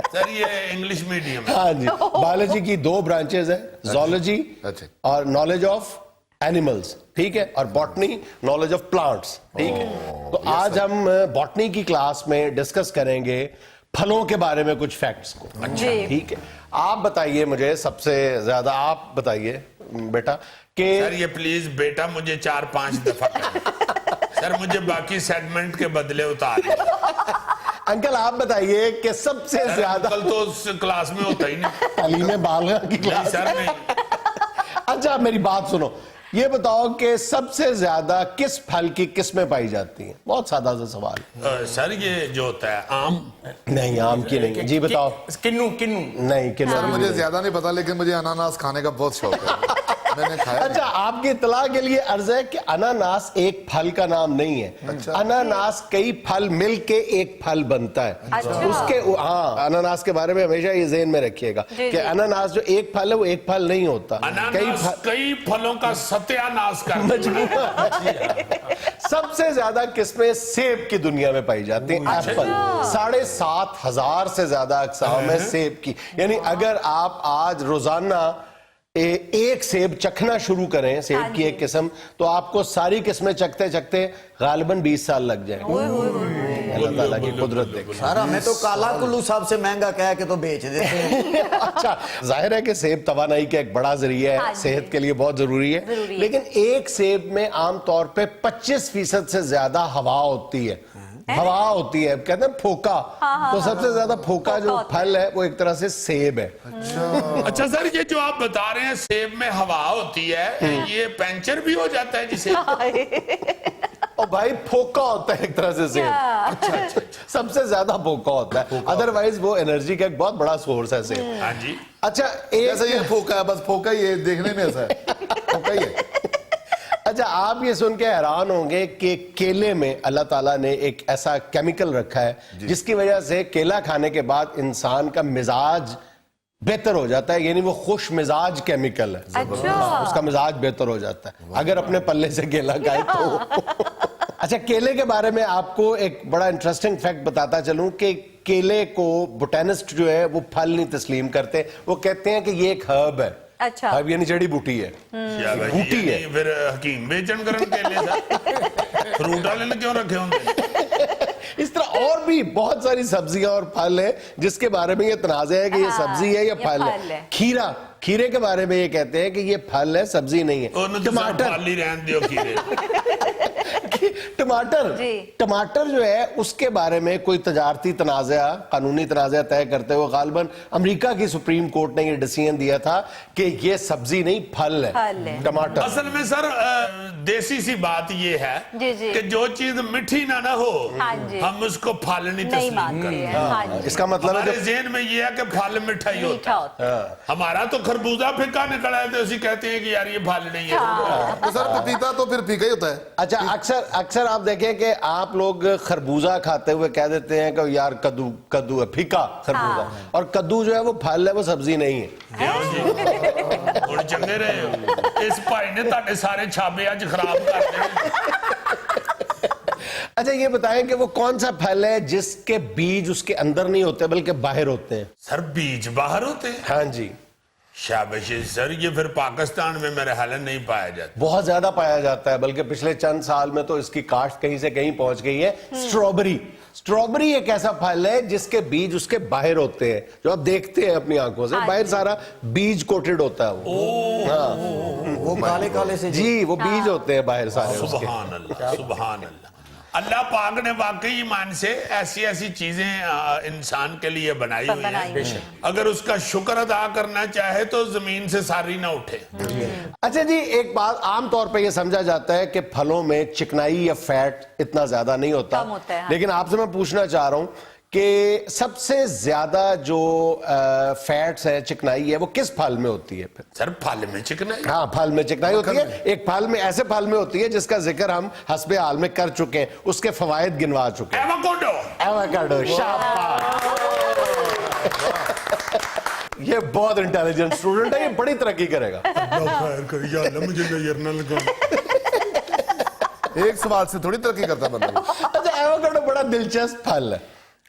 सर ये इंग्लिश मीडियम है।
हाँ जी, बायोलॉजी की 2 ब्रांचेस है, जोलॉजी
अच्छा।
और नॉलेज ऑफ एनिमल्स, ठीक है, और बॉटनी नॉलेज ऑफ प्लांट्स, ठीक है। तो आज हम बॉटनी की क्लास में डिस्कस करेंगे फलों के बारे में कुछ फैक्ट्स को।
जी।
ठीक है, आप बताइए मुझे सबसे ज्यादा, आप बताइए बेटा कि
सर ये प्लीज बेटा मुझे 4-5 दफा करें। सर मुझे बाकी सेगमेंट के बदले उतार दो।
अंकल आप बताइए कि सबसे
सर,
ज्यादा
अंकल तो उस क्लास में होता ही नहीं।
तालीम बालिगा की
नहीं
क्लास।
सर नहीं।
अच्छा मेरी बात सुनो, ये बताओ कि सबसे ज्यादा किस फल की किस्में पाई जाती हैं? बहुत सादा सा सवाल।
सर ये जो होता है आम।
नहीं, आम की नहीं। जी बताओ।
किन्नू
नहीं, किन्नू
सर
की
मुझे
नहीं।
ज्यादा नहीं पता, लेकिन मुझे अनानास खाने का बहुत शौक है। मैंने खाया।
अच्छा, आपकी इतला के लिए अर्ज है कि अनानास एक फल का नाम नहीं है।
अच्छा।
अनानास कई फल मिल के एक फल बनता है।
अच्छा।
उसके हाँ, अनानास के बारे में हमेशा ये ज़हन में रखिएगा
जी,
कि
जी।
अनानास जो एक फल है वो एक फल नहीं होता।
अनानास कई फलों का सत्यानाश कर।
मजमूआ है। सबसे ज्यादा किस्में सेब की दुनिया में पाई जाती हैं, एप्पल। 7,500 से ज्यादा अक़साम है सेब की। यानी अगर आप आज रोजाना एक सेब चखना शुरू करें, सेब की एक किस्म, तो आपको सारी किस्में चखते चखते गालिबन 20 साल लग जाएंगे। अल्लाह ताला की कुदरत देखिए।
सर हमें तो काला कुल्लू साहब से महंगा कह के तो बेच देते हैं।
अच्छा, जाहिर है कि सेब तवानाई का एक बड़ा जरिया है,
हाँ जी।
सेहत के लिए बहुत जरूरी है,
जरूरी है।
लेकिन एक सेब में आमतौर पे 25% से ज्यादा हवा होती है। हवा होती है, कहते हैं फोका। तो सबसे ज्यादा फोका जो फल है वो एक तरह से सेब है।
अच्छा सर ये जो आप बता रहे हैं सेब में हवा होती है, ये पंचर भी हो जाता है जिसे?
और भाई फोका होता है एक तरह से सेब। अच्छा, सबसे ज्यादा फोका होता है, अदरवाइज वो एनर्जी का एक बहुत बड़ा सोर्स है सेब।
हाँ जी।
अच्छा
जैसे ये फोका है, बस फोका ही है, देखने में ऐसा है, फोका ही है।
अच्छा, आप ये सुन के हैरान होंगे कि केले में अल्लाह ताला ने एक ऐसा केमिकल रखा है जिसकी वजह से केला खाने के बाद इंसान का मिजाज बेहतर हो जाता है, यानी वो खुश मिजाज केमिकल है।
अच्छा।
उसका मिजाज बेहतर हो जाता है अगर अपने पल्ले से केला खाए तो। अच्छा, केले के बारे में आपको एक बड़ा इंटरेस्टिंग फैक्ट बताता चलूं कि केले को बोटेनिस्ट जो है वो फल नहीं तस्लीम करते, वो कहते हैं कि ये एक हर्ब है।
अच्छा।
हर्ब यानी जड़ी बूटी है। बूटी है।
फिर हकीम बेचन करन के लिए फ्रूट वाले ने क्यों रखे होंगे?
इस तरह और भी बहुत सारी सब्जियां और फल है जिसके बारे में ये तनाज़े है कि ये सब्जी है या फल है। खीरा, खीरे के बारे में ये कहते हैं कि ये फल है, सब्जी नहीं है। टमाटर,
रहन दियो खीरे।
टमाटर
जी।
टमाटर जो है उसके बारे में कोई तजारती तनाज़ा, कानूनी तनाज़ा तय करते हुए गालिबन अमेरिका की सुप्रीम कोर्ट ने ये डिसीजन दिया था कि ये सब्जी नहीं फल
फल है।
है टमाटर।
असल में सर देसी सी बात ये है
जी, जी।
कि जो चीज मीठी ना हो
हाँ जी।
हम उसको फल नहीं
नहीं
तस्लीम
मानते
करते।
हैं। हाँ जी।
इसका मतलब है
हमारे
कि
ज़हन में ये है कि फल मीठा ही
मीठा
होता है।
होता है।
हमारा तो खरबूजा फीका निकला है तो उसी कहते हैं कि यार ये फल नहीं है।
तो सर पपीता तो फिर फीका ही होता है।
अच्छा, अक्सर आप देखें कि आप लोग खरबूजा खाते हुए कह देते हैं कि यार कद्दू है, फीका खरबूजा, और कद्दू जो है वो फल है, वो सब्जी नहीं है।
क्यों जी ਹੁਣ ਚੰਗੇ ਰਹੇ ਹੋ। ਇਸ ਭਾਈ ਨੇ ਤੁਹਾਡੇ ਸਾਰੇ ਛਾਬੇ ਅੱਜ ਖਰਾਬ ਕਰ ਦਿੱਤੇ।
अच्छा, ये बताएं कि वो कौन सा फल है जिसके बीज उसके अंदर नहीं होते बल्कि बाहर होते हैं?
सर बीज बाहर होते हैं।
हाँ जी,
शाबाश सर, ये फिर पाकिस्तान में मेरे हाल नहीं पाया जाता।
बहुत ज्यादा पाया जाता है, बल्कि पिछले चंद साल में तो इसकी काश्त कहीं से कहीं पहुंच गई है। स्ट्रॉबेरी एक ऐसा फल है जिसके बीज उसके बाहर होते हैं, जो आप देखते हैं अपनी आंखों से, बाहर सारा बीज कोटेड होता है
वो काले काले से
जी, वो बीज होते हैं बाहर सारे उसके।
सुभान अल्लाह, सुभान अल्लाह। अल्लाह पाक ने वाकई ईमान से ऐसी ऐसी चीजें इंसान के लिए बनाई हुई हैं। अगर उसका शुक्र अदा करना चाहे तो जमीन से सारी ना उठे।
अच्छा जी, एक बात आम तौर पे ये समझा जाता है कि फलों में चिकनाई या फैट इतना ज्यादा नहीं होता,
कम होता है, हाँ।
लेकिन आपसे मैं पूछना चाह रहा हूं कि सबसे ज्यादा जो फैट्स है, चिकनाई है, वो किस फल में होती है फिर?
सर फल में चिकना है।
हाँ, फल में चिकनाई होती है। एक फल में, ऐसे फल में होती है जिसका जिक्र हम हस्बे हाल में कर चुके हैं, उसके फवायद गिनवा चुके हैं।
एवोकाडो।
एवोकाडो, शाबाश। ये बहुत इंटेलिजेंट स्टूडेंट है, ये बड़ी तरक्की करेगा।
मुझे नजर न लगा।
एक सवाल से थोड़ी तरक्की करता बंदा।
अच्छा, एवोकाडो बड़ा दिलचस्प फल है।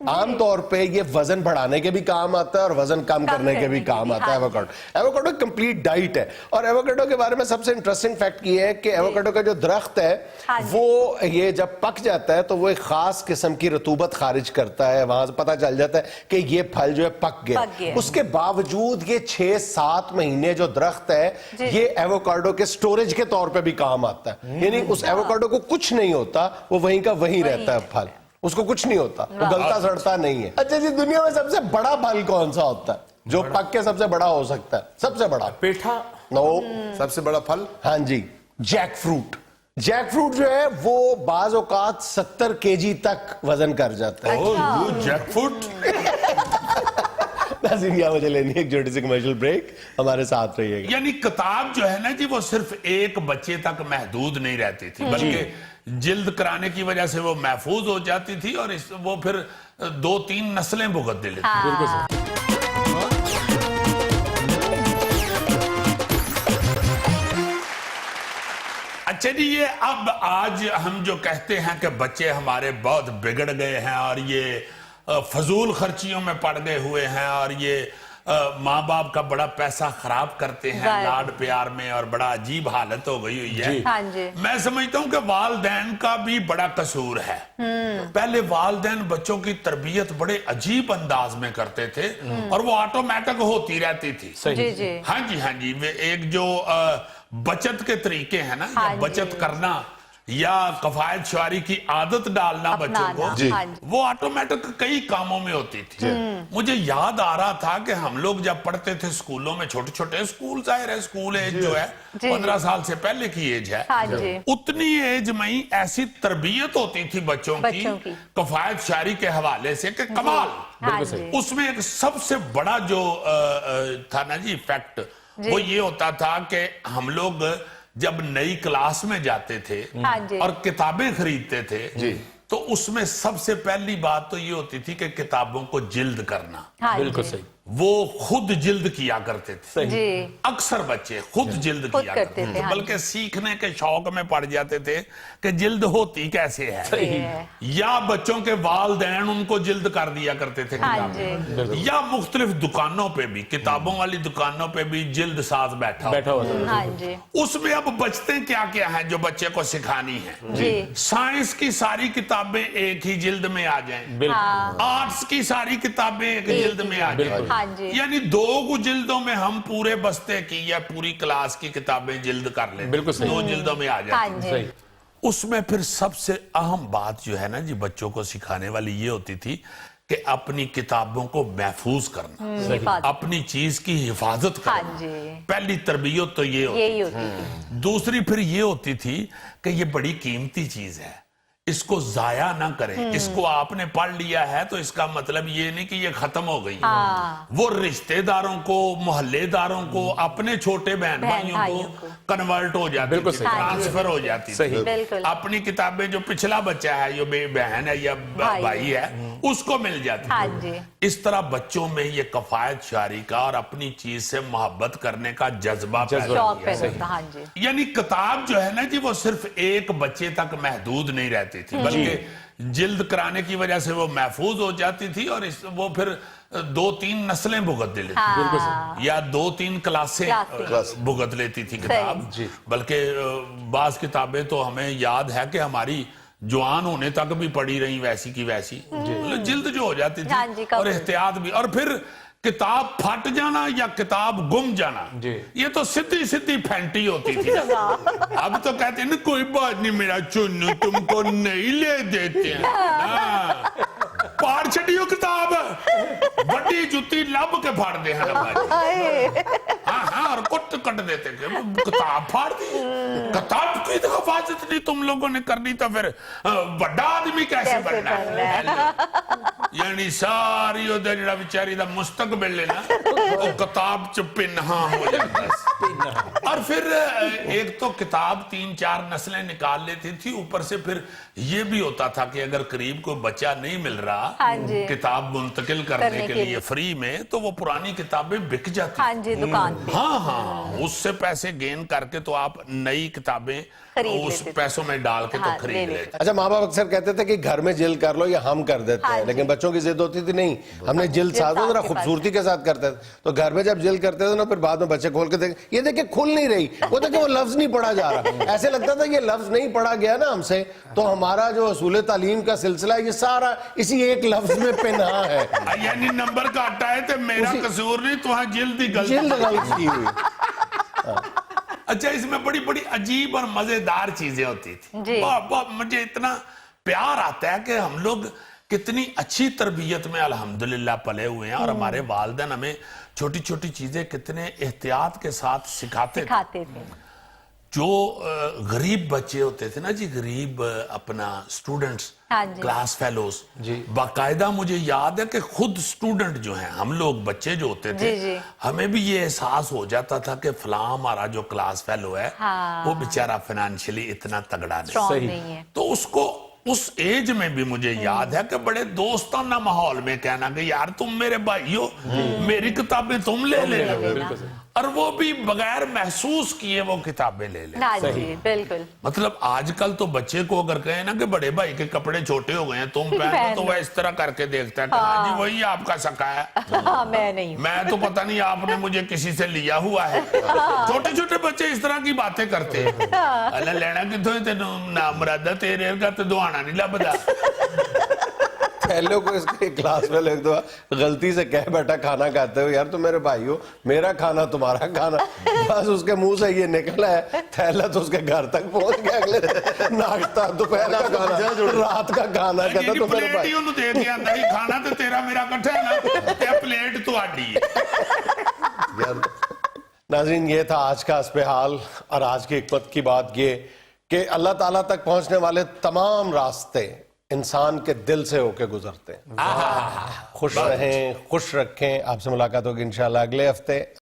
आमतौर पे ये वजन बढ़ाने के भी काम आता है और वजन कम करने के भी काम आता है। एवोकाडो कंप्लीट डाइट है। और एवोकाडो के बारे में सबसे इंटरेस्टिंग फैक्ट ये है कि एवोकाडो का जो दरख्त है वो ये जब पक जाता है तो वो एक खास किस्म की रतूबत खारिज करता है, वहां से पता चल जाता है कि ये फल जो है पक गया। उसके बावजूद ये 6-7 महीने जो दरख्त है ये एवोकाडो के स्टोरेज के तौर पर भी काम आता है। यानी उस एवोकाडो को कुछ नहीं होता, वो वहीं का वहीं रहता है फल, उसको कुछ नहीं होता, वो गलता सड़ता नहीं है। अच्छा जी, दुनिया में सबसे बड़ा फल कौन सा होता है जो पक के सबसे बड़ा हो सकता है? सबसे बड़ा
पेठा।
नो,
सबसे बड़ा फल?
हाँ जी, जैक फ्रूट। जैक फ्रूट जो है वो बाज औकात 70 केजी तक वजन कर जाता है।
Jack fruit.
नाज़रीन, मुझे लेनी है एक छोटी सी कमर्शियल ब्रेक, हमारे साथ रहिएगा।
यानी किताब जो है ना जी, वो सिर्फ एक बच्चे तक महदूद नहीं रहती थी, बल्कि जिल्द कराने की वजह से वो महफूज हो जाती थी और वो फिर 2-3 नस्लें भुगत लेती थी। बिल्कुल सही। अच्छा जी, ये अब आज हम जो कहते हैं कि बच्चे हमारे बहुत बिगड़ गए हैं और ये फजूल खर्चियों में पड़ गए हुए हैं और ये माँ बाप का बड़ा पैसा खराब करते हैं लाड प्यार में और बड़ा अजीब हालत हो गई हुई है।
हाँ जी।
मैं समझता हूँ कि वालदैन का भी बड़ा कसूर है। पहले वालदैन बच्चों की तरबियत बड़े अजीब अंदाज में करते थे और वो ऑटोमेटिक होती रहती थी।
जी जी।
हाँ जी, हाँ जी। वे एक जो बचत के तरीके हैं ना, या बचत करना या कफायत शुआरी की आदत डालना बच्चों को, वो ऑटोमेटिक कई कामों में होती थी। मुझे याद आ रहा था कि हम लोग जब पढ़ते थे स्कूलों में, छोटे छोटे स्कूल, जाहिर है स्कूल एज जो है 15 साल से पहले की एज है, उतनी एज में ही ऐसी तरबियत होती थी बच्चों की कफायत शुआरी के हवाले से कि कमाल। उसमें एक सबसे बड़ा जो था ना जी फैक्ट, वो ये होता था कि हम लोग जब नई क्लास में जाते थे और किताबें खरीदते थे तो उसमें सबसे पहली बात तो ये होती थी कि किताबों को जिल्द करना।
बिल्कुल सही।
वो खुद जिल्द किया करते थे।
जी।
अक्सर बच्चे खुद जिल्द किया करते थे, बल्कि सीखने के शौक में पड़ जाते थे कि जिल्द होती कैसे है। या बच्चों के वालदैन उनको जिल्द कर दिया करते थे किताबें, या मुख्तलिफ दुकानों पे भी, किताबों वाली दुकानों पे भी जिल्द साथ बैठा
हाँ जी।
उसमें अब बचते क्या क्या है जो बच्चे को सिखानी है। साइंस की सारी किताबें एक ही जिल्द में आ जाएं, आर्ट्स की सारी किताबें एक जिल्द में आ जाएं, यानी 2 जिल्दों में हम पूरे बस्ते की या पूरी क्लास की किताबें जिल्द कर लें।
बिल्कुल सही।
2 जिल्दों में आ जाती। اس میں پھر سب سے اہم بات جو ہے نا جی بچوں کو سکھانے والی یہ ہوتی تھی کہ اپنی کتابوں کو محفوظ کرنا، اپنی چیز کی حفاظت کرنا۔ پہلی تربیت تو یہ ہوتی تھی۔ دوسری پھر یہ ہوتی تھی کہ یہ بڑی قیمتی چیز ہے، اس کو ضائع نہ کریں، اس کو آپ نے پڑھ لیا ہے تو اس کا مطلب یہ نہیں کہ یہ ختم ہو گئی، وہ رشتہ داروں کو، محلے داروں کو، اپنے چھوٹے بہن بھائیوں کو کنورٹ ہو جاتی تھی، ٹرانسفر ہو جاتی تھی، اپنی کتابیں جو پچھلا بچہ ہے، جو بہن ہے یا بھائی ہے، اس کو مل جاتی تھی۔ اس طرح بچوں میں یہ کفایت شعری کا اور اپنی چیز سے محبت کرنے کا جذبہ پیدا کیا۔ یعنی کتاب جو ہے نا جی وہ صرف ایک بچے تک محدود نہیں رہتی تھی، بلکہ جلد کرانے کی وجہ سے وہ محفوظ ہو جاتی تھی، اور وہ پھر 2-3 نسلیں بھگت لیتی تھی، یا 2-3 کلاسیں بھگت لیتی تھی کتاب۔ بلکہ بعض کتابیں تو ہمیں یاد ہے کہ ہماری جوان ہونے تک بھی پڑھی رہی ویسی کی ویسی، جلد جو ہو جاتی تھی، اور احتیاط بھی۔ اور پھر کتاب پھٹ جانا یا کتاب گم جانا، یہ تو سدھی سدھی پھینٹی ہوتی تھی۔ اب تو کہتے ہیں نا کوئی بات نہیں میرا چنو، تم کو نہیں لے دیتے ہیں، پاڑ چھٹیو کتاب بڑی جتی لب کے پھاڑ دے ہیں ہاں، اور کٹ کٹ دیتے کہ کتاب پھاڑ دی، کتاب کی حفاظت نہیں تم لوگوں نے کرنی تو پھر بڑا آدمی کیسے بننا ہے؟ یعنی ساری ادھر جڑا بیچاری دا مستقبل لینا وہ کتاب چ پنہاں ہو جاتا ہے۔ اور پھر ایک تو کتاب 3-4 نسلیں نکال لیتی تھی، اوپر سے پھر یہ بھی ہوتا تھا کہ اگر قریب کوئی بچہ نہیں مل رہا کتاب منتقل کرنے کے لیے فری میں، تو وہ پرانی کتابیں بک جاتی دکان پہ، ہاں اس سے پیسے گین کر کے تو آپ نئی کتابیں اس پیسوں میں ڈال کے تو خرید لیتے۔
اچھا، ماں باپ اکثر کہتے تھے کہ گھر میں جلد کر لو یا ہم کر دیتے ہیں، لیکن بچوں کی ضد ہوتی تھی نہیں ہم نے جلد سازو، ذرا خوبصورتی کے ساتھ کرتے تھے، تو گھر میں جب جلد کرتے تھے نا پھر بعد میں بچے کھول کے دیکھیں یہ دیکھیں کھل نہیں رہی، وہ دیکھیں وہ لفظ نہیں پڑھا جا رہا، ایسے لگتا تھا یہ لفظ نہیں پڑھا گیا نا ہم سے، تو ہمارا جو اصول تعلیم کا سلسلہ ہے یہ سارا اسی ایک لفظ میں پنہاں ہے،
یعنی نمبر کاٹا ہے تو میرا قصور نہیں، تو ہاں جلد ہی غلط
کی ہوئی۔
اچھا، اس میں بڑی بڑی عجیب اور مزیدار چیزیں ہوتی تھی، مجھے اتنا پیار آتا ہے کہ ہم لوگ کتنی اچھی تربیت میں الحمدللہ پلے ہوئے ہیں، اور ہمارے والدین ہمیں چھوٹی چھوٹی چیزیں کتنے احتیاط کے ساتھ سکھاتے تھے۔ جو غریب بچے ہوتے تھے نا جی، غریب اپنا سٹوڈنٹس، کلاس فیلوز، باقاعدہ مجھے یاد ہے کہ خود سٹوڈنٹ جو ہیں، ہم لوگ بچے جو ہوتے تھے، ہمیں بھی یہ احساس ہو جاتا تھا کہ فلاں ہمارا جو کلاس فیلو ہے وہ بیچارہ فائنینشلی اتنا تگڑا نہیں ہے، تو اس کو اس ایج میں بھی مجھے یاد ہے کہ بڑے دوستانہ ماحول میں کہنا کہ یار تم میرے بھائی ہو، میری کتابیں تم لے لینا، اور وہ بھی بغیر محسوس کیے وہ کتابیں لے لیں۔
بالکل،
مطلب آج کل تو بچے کو اگر کہیں نا کہ بڑے بھائی کے کپڑے چھوٹے ہو گئے ہیں تم پہنو، تو وہ اس طرح کر کے دیکھتا ہے کہ ہاں جی وہی آپ کا سکا ہے،
میں نہیں،
میں تو پتہ نہیں آپ نے مجھے کسی سے لیا ہوا ہے۔ چھوٹے چھوٹے بچے اس طرح کی باتیں کرتے ہیں، اللہ لینا کتوں ہے تینوں نامرادہ تیرے کا تو دعانا نہیں لبدا۔
پہلے کو اس کے کلاس میں ایک دفعہ غلطی سے کہہ بیٹھا کھانا کھاتے ہو، یار تم میرے بھائی ہو، میرا کھانا تمہارا کھانا، بس اس کے منہ سے یہ نکلا ہے، تھیلا تو اس کے گھر تک پہنچ گیا، اگلے ناشتہ دوپہر کا کھانا رات کا کھانا، کہتا تو میرے
پلیٹ ہی انہوں دے دیا اندر ہی، کھانا تو تیرا میرا کٹھا ہے نا، تے پلیٹ تو آڈی ہے۔
ناظرین، یہ تھا آج کا اسپہ حال، اور آج کی حکمت کی بات یہ کہ اللہ تعالیٰ تک پہنچنے والے تمام راستے انسان کے دل سے ہو کے گزرتے ہیں۔ خوش رہیں، خوش رکھیں، آپ سے ملاقات ہوگی انشاءاللہ اگلے ہفتے۔